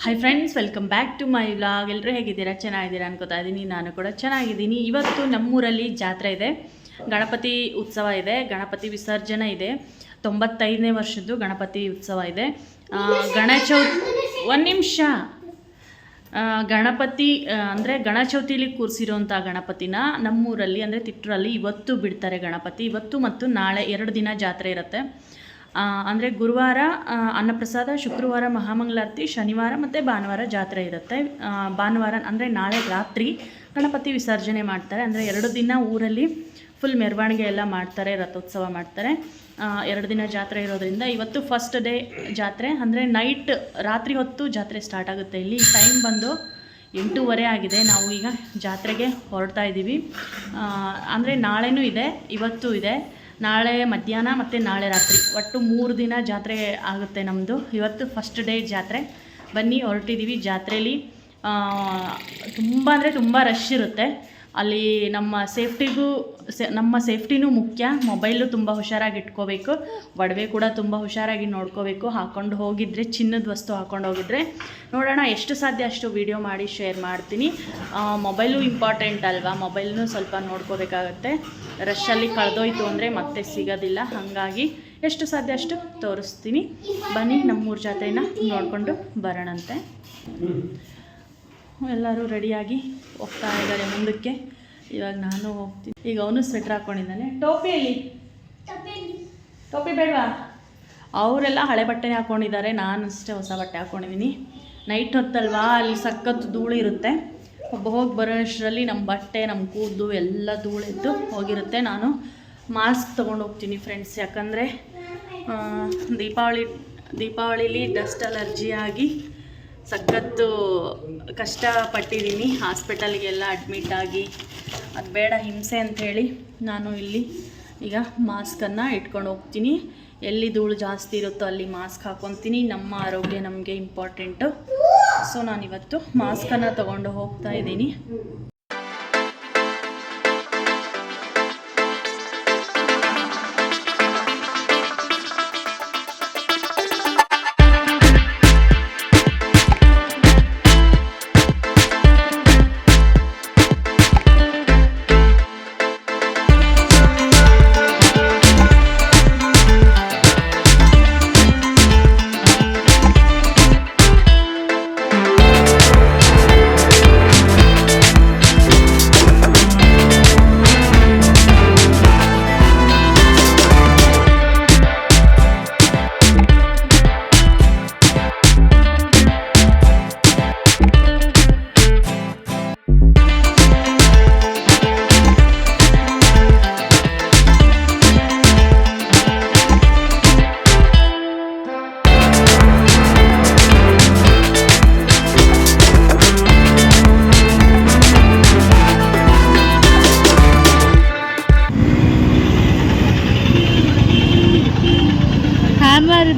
Hi friends, welcome back to my vlog. ಎಲ್ಲರೂ ಹೇಗಿದ್ದೀರಾ? ಚೆನ್ನಾಗಿದ್ದೀರಾ ಅನ್ಕೋತಾ ಇದ್ದೀನಿ. ನಾನು ಕೂಡ ಚೆನ್ನಾಗಿದ್ದೀನಿ. ಇವತ್ತು ನಮ್ಮೂರಲ್ಲಿ ಜಾತ್ರೆ ಇದೆ, ಗಣಪತಿ ಉತ್ಸವ ಇದೆ, ಗಣಪತಿ ವಿಸರ್ಜನೆ ಇದೆ. 95ನೇ ವರ್ಷದ್ದು ಗಣಪತಿ ಉತ್ಸವ ಇದೆ. ಒಂದು ನಿಮಿಷ. ಗಣಪತಿ ಅಂದರೆ ಗಣಚೌತಿಲಿ ಕೂರಿಸಿರೋಂಥ ಗಣಪತಿನ ನಮ್ಮೂರಲ್ಲಿ ಅಂದರೆ ತಿಟ್ಟೂರಲ್ಲಿ ಇವತ್ತು ಬಿಡ್ತಾರೆ ಗಣಪತಿ. ಇವತ್ತು ಮತ್ತು ನಾಳೆ 2 ದಿನ ಜಾತ್ರೆ ಇರುತ್ತೆ. ಅಂದರೆ ಗುರುವಾರ ಅನ್ನಪ್ರಸಾದ, ಶುಕ್ರವಾರ ಮಹಾಮಂಗಳಾರತಿ, ಶನಿವಾರ ಮತ್ತು ಭಾನುವಾರ ಜಾತ್ರೆ ಇರುತ್ತೆ. ಭಾನುವಾರ ಅಂದರೆ ನಾಳೆ ರಾತ್ರಿ ಗಣಪತಿ ವಿಸರ್ಜನೆ ಮಾಡ್ತಾರೆ. ಅಂದರೆ 2 ದಿನ ಊರಲ್ಲಿ ಫುಲ್ ಮೆರವಣಿಗೆ ಎಲ್ಲ ಮಾಡ್ತಾರೆ, ರಥೋತ್ಸವ ಮಾಡ್ತಾರೆ. 2 ದಿನ ಜಾತ್ರೆ ಇರೋದ್ರಿಂದ ಇವತ್ತು ಫಸ್ಟ್ ಡೇ ಜಾತ್ರೆ. ಅಂದರೆ ನೈಟ್ ರಾತ್ರಿ ಹೊತ್ತು ಜಾತ್ರೆ ಸ್ಟಾರ್ಟ್ ಆಗುತ್ತೆ. ಇಲ್ಲಿ ಟೈಮ್ ಬಂದು 8:30 ಆಗಿದೆ. ನಾವು ಈಗ ಜಾತ್ರೆಗೆ ಹೊರಡ್ತಾ ಇದ್ದೀವಿ. ಅಂದರೆ ನಾಳೆನೂ ಇದೆ, ಇವತ್ತು ಇದೆ, ನಾಳೆ ಮಧ್ಯಾಹ್ನ ಮತ್ತು ನಾಳೆ ರಾತ್ರಿ, ಒಟ್ಟು 3 ದಿನ ಜಾತ್ರೆ ಆಗುತ್ತೆ ನಮ್ಮದು. ಇವತ್ತು ಫಸ್ಟ್ ಡೇ ಜಾತ್ರೆ. ಬನ್ನಿ, ಹೊರಟಿದ್ದೀವಿ. ಜಾತ್ರೆಯಲ್ಲಿ ತುಂಬ ಅಂದರೆ ತುಂಬ ರಶ್ ಇರುತ್ತೆ. ಅಲ್ಲಿ ನಮ್ಮ ಸೇಫ್ಟಿನೂ ಮುಖ್ಯ. ಮೊಬೈಲು ತುಂಬ ಹುಷಾರಾಗಿ ಇಟ್ಕೋಬೇಕು, ಒಡವೆ ಕೂಡ ತುಂಬ ಹುಷಾರಾಗಿ ನೋಡ್ಕೋಬೇಕು. ಹಾಕ್ಕೊಂಡು ಹೋಗಿದ್ರೆ, ಚಿನ್ನದ ವಸ್ತು ಹಾಕ್ಕೊಂಡು ಹೋಗಿದ್ರೆ ನೋಡೋಣ ಎಷ್ಟು ಸಾಧ್ಯ ಅಷ್ಟು ವೀಡಿಯೋ ಮಾಡಿ ಶೇರ್ ಮಾಡ್ತೀನಿ. ಮೊಬೈಲು ಇಂಪಾರ್ಟೆಂಟ್ ಅಲ್ವಾ, ಮೊಬೈಲ್ನೂ ಸ್ವಲ್ಪ ನೋಡ್ಕೋಬೇಕಾಗತ್ತೆ. ರಶಲ್ಲಿ ಕಳೆದೋಯ್ತು ಅಂದರೆ ಮತ್ತೆ ಸಿಗೋದಿಲ್ಲ. ಹಾಗಾಗಿ ಎಷ್ಟು ಸಾಧ್ಯ ಅಷ್ಟು ತೋರಿಸ್ತೀನಿ. ಬನ್ನಿ, ನಮ್ಮೂರ ಜಾತ್ರೆನ ನೋಡಿಕೊಂಡು ಬರೋಣಂತೆ. ಎಲ್ಲರೂ ರೆಡಿಯಾಗಿ ಹೋಗ್ತಾ ಇದ್ದಾರೆ ಮುಂದಕ್ಕೆ. ಇವಾಗ ನಾನು ಹೋಗ್ತೀನಿ. ಈಗ ಅವನು ಸ್ವೆಟ್ರ್ ಹಾಕ್ಕೊಂಡಿದ್ದಾನೆ. ಟೋಪಿ ಬೇಡವಾ? ಅವರೆಲ್ಲ ಹಳೆ ಬಟ್ಟೆ ಹಾಕ್ಕೊಂಡಿದ್ದಾರೆ, ನಾನು ಅಷ್ಟೇ ಹೊಸ ಬಟ್ಟೆ ಹಾಕ್ಕೊಂಡಿದ್ದೀನಿ. ನೈಟ್ ಹೊತ್ತಲ್ವಾ, ಅಲ್ಲಿ ಸಖತ್ತು ಧೂಳು ಇರುತ್ತೆ. ಹೋಗಿ ಬರೋಷ್ಟರಲ್ಲಿ ನಮ್ಮ ಬಟ್ಟೆ, ನಮ್ಮ ಕೂದಲು ಎಲ್ಲ ಧೂಳೆದ್ದು ಹೋಗಿರುತ್ತೆ. ನಾನು ಮಾಸ್ಕ್ ತೊಗೊಂಡು ಹೋಗ್ತೀನಿ ಫ್ರೆಂಡ್ಸ್, ಯಾಕಂದರೆ ದೀಪಾವಳಿಲಿ ಡಸ್ಟ್ ಅಲರ್ಜಿ ಆಗಿ ಸಖತ್ತು ಕಷ್ಟಪಟ್ಟಿದ್ದೀನಿ. ಹಾಸ್ಪಿಟಲ್ಗೆಲ್ಲ ಅಡ್ಮಿಟ್ ಆಗಿ, ಅದು ಬೇಡ ಹಿಂಸೆ ಅಂಥೇಳಿ ನಾನು ಇಲ್ಲಿ ಈಗ ಮಾಸ್ಕನ್ನು ಇಟ್ಕೊಂಡು ಹೋಗ್ತೀನಿ. ಎಲ್ಲಿ ಧೂಳು ಜಾಸ್ತಿ ಇರುತ್ತೋ ಅಲ್ಲಿ ಮಾಸ್ಕ್ ಹಾಕ್ಕೊತೀನಿ. ನಮ್ಮ ಆರೋಗ್ಯ ನಮಗೆ ಇಂಪಾರ್ಟೆಂಟು. ಸೊ ನಾನಿವತ್ತು ಮಾಸ್ಕನ್ನು ತೊಗೊಂಡು ಹೋಗ್ತಾ ಇದ್ದೀನಿ.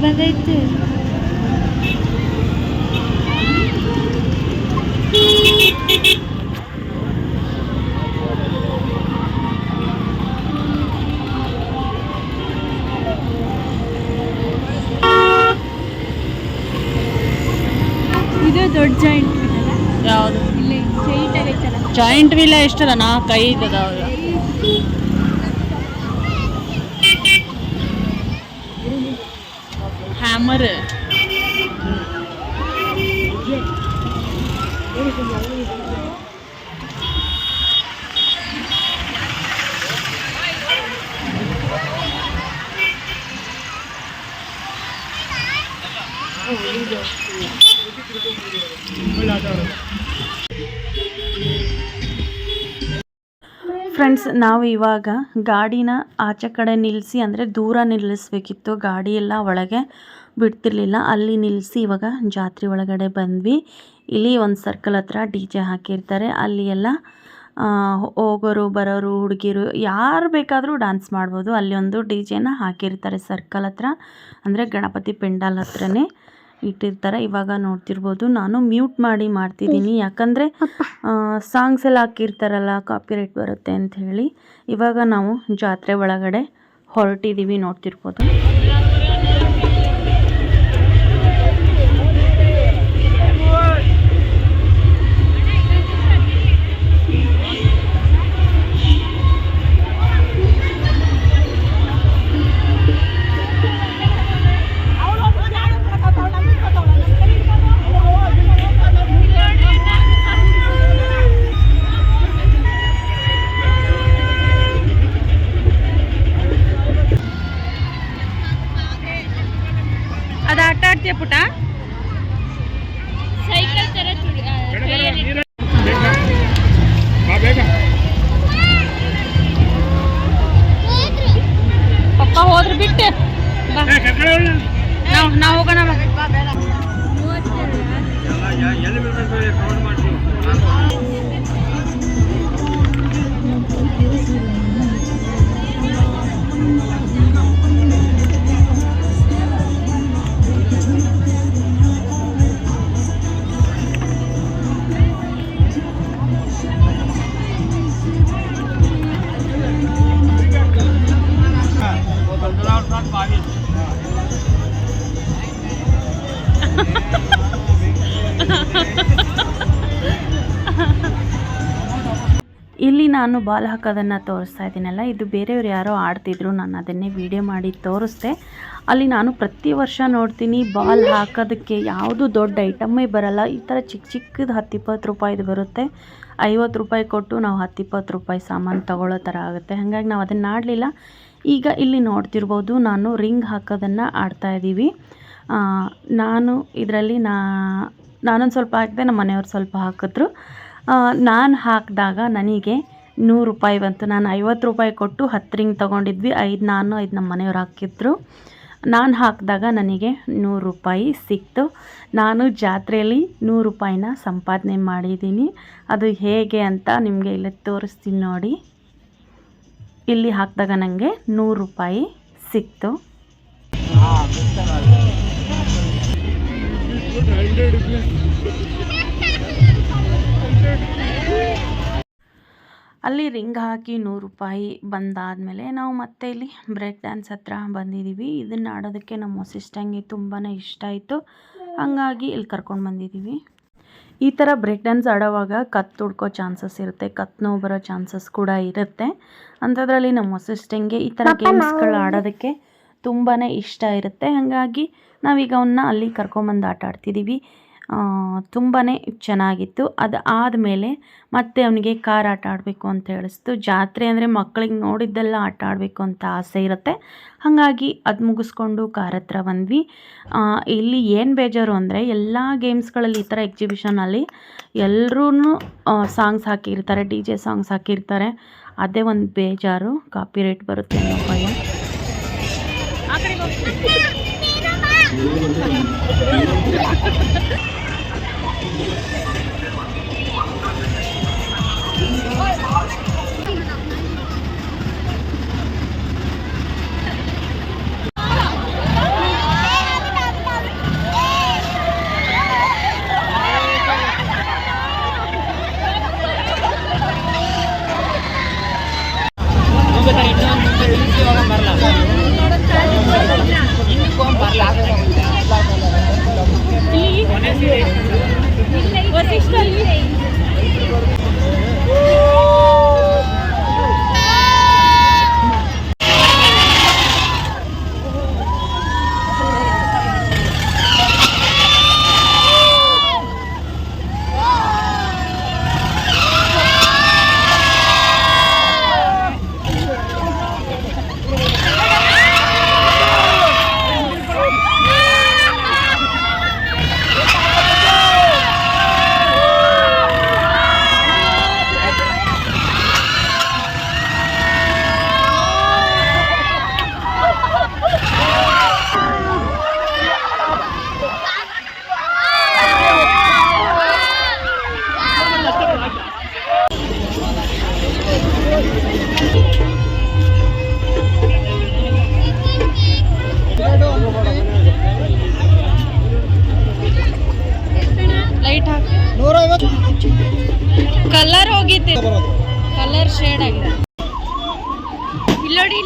ಬಂದೈತೆ. ಇದು ದೊಡ್ಡ ಜಾಯಿಂಟ್ ವೀಲ್ ಅಲ್ಲ? ಯಾವುದು? ಇಲ್ಲಿ ಜಾಯಿಂಟ್ ವೀಲ್ ಎಷ್ಟದ? 4-5 ಅದಾವಲ್ಲ. ಹ್ಯಾಮರ್ ಫ್ರೆಂಡ್ಸ್, ನಾವು ಇವಾಗ ಗಾಡಿನ ಆಚೆ ಕಡೆ ನಿಲ್ಲಿಸಿ, ಅಂದರೆ ದೂರ ನಿಲ್ಲಿಸ್ಬೇಕಿತ್ತು. ಗಾಡಿ ಎಲ್ಲ ಒಳಗೆ ಬಿಡ್ತಿರ್ಲಿಲ್ಲ, ಅಲ್ಲಿ ನಿಲ್ಲಿಸಿ ಇವಾಗ ಜಾತ್ರೆ ಒಳಗಡೆ ಬಂದ್ವಿ. ಇಲ್ಲಿ ಒಂದು ಸರ್ಕಲ್ ಹತ್ರ DJ ಹಾಕಿರ್ತಾರೆ. ಅಲ್ಲಿ ಎಲ್ಲ ಹೋಗೋರು ಬರೋರು ಹುಡುಗಿರು ಯಾರು ಬೇಕಾದರೂ ಡ್ಯಾನ್ಸ್ ಮಾಡ್ಬೋದು. ಅಲ್ಲಿ ಒಂದು DJನ ಹಾಕಿರ್ತಾರೆ ಸರ್ಕಲ್ ಹತ್ರ, ಅಂದರೆ ಗಣಪತಿ ಪೆಂಡಾಲ್ ಹತ್ರನೇ ಇಟ್ಟಿರ್ತಾರೆ. ಇವಾಗ ನೋಡ್ತಿರ್ಬೋದು, ನಾನು ಮ್ಯೂಟ್ ಮಾಡಿ ಮಾಡ್ತಿದ್ದೀನಿ, ಯಾಕಂದರೆ ಸಾಂಗ್ಸ್ ಎಲ್ಲ ಹಾಕಿರ್ತಾರಲ್ಲ, ಕಾಪಿರೈಟ್ ಬರುತ್ತೆ ಅಂತ ಹೇಳಿ. ಇವಾಗ ನಾವು ಜಾತ್ರೆ ಒಳಗಡೆ ಹೊರಟಿದ್ದೀವಿ, ನೋಡ್ತಿರ್ಬೋದು. ಮಾಡ್ತೀಯ ಪುಟ? ಸೈಕಲ್ ತರ ಪಪ್ಪ ಹೋದ್ರು ಬಿಟ್ಟು ನಾವು ಹೋಗೋಣ. ಇಲ್ಲಿ ನಾನು ಬಾಲ್ ಹಾಕೋದನ್ನು ತೋರಿಸ್ತಾ ಇದ್ದೀನಲ್ಲ, ಇದು ಬೇರೆಯವ್ರು ಯಾರೋ ಆಡ್ತಿದ್ರು, ನಾನು ಅದನ್ನೇ ವಿಡಿಯೋ ಮಾಡಿ ತೋರಿಸ್ದೆ. ಅಲ್ಲಿ ನಾನು ಪ್ರತಿ ವರ್ಷ ನೋಡ್ತೀನಿ ಬಾಲ್ ಹಾಕೋದಕ್ಕೆ ಯಾವುದು ದೊಡ್ಡ ಐಟಮ್ಮೇ ಬರಲ್ಲ. ಈ ಥರ ಚಿಕ್ಕ ಚಿಕ್ಕದು 10-20 ರೂಪಾಯಿದು ಬರುತ್ತೆ. 50 ರೂಪಾಯಿ ಕೊಟ್ಟು ನಾವು 10-20 ರೂಪಾಯಿ ಸಾಮಾನು ತೊಗೊಳ್ಳೋ ಥರ ಆಗುತ್ತೆ. ಹಾಗಾಗಿ ನಾವು ಅದನ್ನು ಆಡಲಿಲ್ಲ. ಈಗ ಇಲ್ಲಿ ನೋಡ್ತಿರ್ಬೋದು, ನಾನು ರಿಂಗ್ ಹಾಕೋದನ್ನು ಆಡ್ತಾಯಿದ್ದೀವಿ. ನಾನು ಇದರಲ್ಲಿ ನಾನೊಂದು ಸ್ವಲ್ಪ ಹಾಕಿದೆ, ನಮ್ಮ ಮನೆಯವ್ರು ಸ್ವಲ್ಪ ಹಾಕಿದ್ರು. ನಾನು ಹಾಕಿದಾಗ ನನಗೆ 100 ರೂಪಾಯಿ ಬಂತು. ನಾನು 50 ರೂಪಾಯಿ ಕೊಟ್ಟು 10 ರಿಂಗ್ ತೊಗೊಂಡಿದ್ವಿ. 5 ನಾನು 5 ನಮ್ಮ ಮನೆಯವ್ರು ಹಾಕಿದ್ರು. ನಾನು ಹಾಕಿದಾಗ ನನಗೆ 100 ರೂಪಾಯಿ ಸಿಕ್ತು. ನಾನು ಜಾತ್ರೆಯಲ್ಲಿ 100 ರೂಪಾಯಿನ ಸಂಪಾದನೆ ಮಾಡಿದ್ದೀನಿ. ಅದು ಹೇಗೆ ಅಂತ ನಿಮಗೆ ಇಲ್ಲಿ ತೋರಿಸ್ತೀನಿ ನೋಡಿ. ಇಲ್ಲಿ ಹಾಕಿದಾಗ ನನಗೆ 100 ರೂಪಾಯಿ ಸಿಕ್ತು. ಅಲ್ಲಿ ರಿಂಗ್ ಹಾಕಿ 100 ರೂಪಾಯಿ ಬಂದಾದಮೇಲೆ ನಾವು ಮತ್ತೆ ಇಲ್ಲಿ ಬ್ರೇಕ್ ಡ್ಯಾನ್ಸ್ ಹತ್ರ ಬಂದಿದ್ದೀವಿ. ಇದನ್ನು ಆಡೋದಕ್ಕೆ ನಮ್ಮ ಸಿಸ್ಟರ್ಗೆ ತುಂಬಾ ಇಷ್ಟ ಆಯಿತು. ಹಾಗಾಗಿ ಇಲ್ಲಿ ಕರ್ಕೊಂಡು ಬಂದಿದ್ದೀವಿ. ಈ ಥರ ಬ್ರೇಕ್ ಡ್ಯಾನ್ಸ್ ಆಡೋವಾಗ ಕತ್ತು ಹುಡ್ಕೋ ಚಾನ್ಸಸ್ ಇರುತ್ತೆ, ಕತ್ತು ನೋವು ಬರೋ ಚಾನ್ಸಸ್ ಕೂಡ ಇರುತ್ತೆ. ಅಂಥದ್ರಲ್ಲಿ ನಮ್ಮ ಸಿಸ್ಟರ್ಗೆ ಈ ಥರ ಗೇಮ್ಸ್ಗಳು ಆಡೋದಕ್ಕೆ ತುಂಬಾ ಇಷ್ಟ ಇರುತ್ತೆ. ಹಾಗಾಗಿ ನಾವೀಗ ಅವನ್ನ ಅಲ್ಲಿ ಕರ್ಕೊಂಬಂದು ಆಟ ಆಡ್ತಿದ್ದೀವಿ. ತುಂಬಾ ಚೆನ್ನಾಗಿತ್ತು. ಅದು ಆದಮೇಲೆ ಮತ್ತೆ ಅವನಿಗೆ ಕಾರ್ ಆಟ ಆಡಬೇಕು ಅಂತ ಹೇಳಿಸ್ತು. ಜಾತ್ರೆ ಅಂದರೆ ಮಕ್ಕಳಿಗೆ ನೋಡಿದ್ದೆಲ್ಲ ಆಟ ಆಡಬೇಕು ಅಂತ ಆಸೆ ಇರುತ್ತೆ. ಹಾಗಾಗಿ ಅದು ಮುಗಿಸ್ಕೊಂಡು ಕಾರ್ ಹತ್ರ ಬಂದ್ವಿ. ಇಲ್ಲಿ ಏನು ಬೇಜಾರು ಅಂದರೆ ಎಲ್ಲ ಗೇಮ್ಸ್ಗಳಲ್ಲಿ ಈ ಥರ ಎಕ್ಸಿಬಿಷನಲ್ಲಿ ಎಲ್ಲರೂ ಸಾಂಗ್ಸ್ ಹಾಕಿರ್ತಾರೆ, DJ ಸಾಂಗ್ಸ್ ಹಾಕಿರ್ತಾರೆ. ಅದೇ ಒಂದು ಬೇಜಾರು, ಕಾಪಿ ರೇಟ್ ಬರುತ್ತೆ ಅನ್ನೋ ಭಯ. ಕಲರ್ ಹೋಗಿತ್ತು, ಕಲರ್ ಶೇಡ್ ಆಗಿದೆ. ಇಲ್ಲೋಡಿ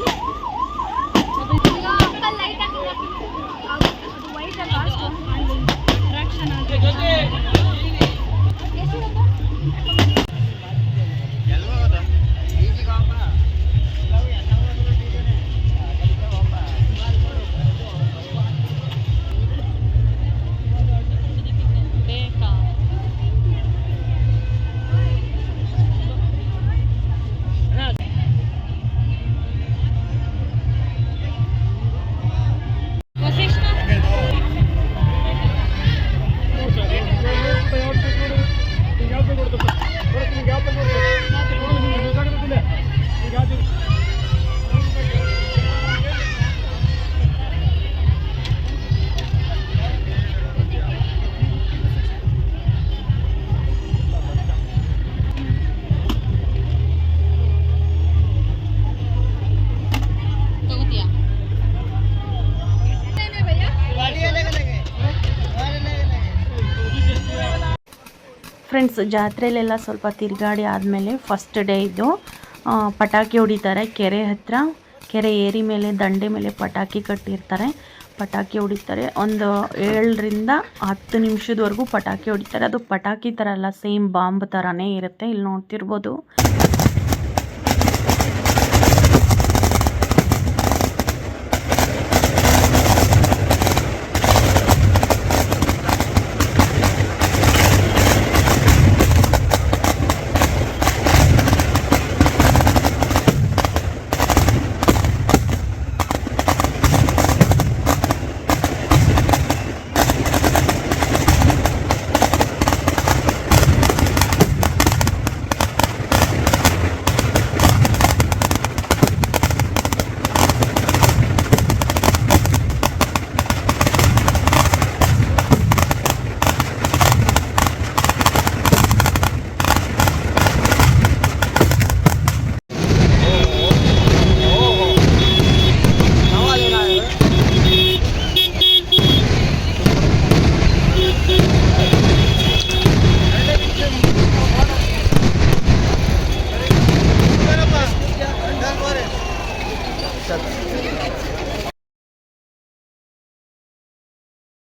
ಫ್ರೆಂಡ್ಸ್, ಜಾತ್ರೆಯಲ್ಲೆಲ್ಲ ಸ್ವಲ್ಪ ತಿರುಗಾಡಿ ಆದಮೇಲೆ ಫಸ್ಟ್ ಡೇ ಇದು ಪಟಾಕಿ ಹೊಡಿತಾರೆ. ಕೆರೆ ಹತ್ರ, ಕೆರೆ ಏರಿ ಮೇಲೆ, ದಂಡೆ ಮೇಲೆ ಪಟಾಕಿ ಕಟ್ಟಿರ್ತಾರೆ. ಪಟಾಕಿ ಹೊಡಿತಾರೆ. ಒಂದು 7ರಿಂದ 10 ನಿಮಿಷದವರೆಗೂ ಪಟಾಕಿ ಹೊಡಿತಾರೆ. ಅದು ಪಟಾಕಿ ಥರ ಅಲ್ಲ, ಸೇಮ್ ಬಾಂಬ್ ಥರನೇ ಇರುತ್ತೆ. ಇಲ್ಲಿ ನೋಡ್ತಿರ್ಬೋದು.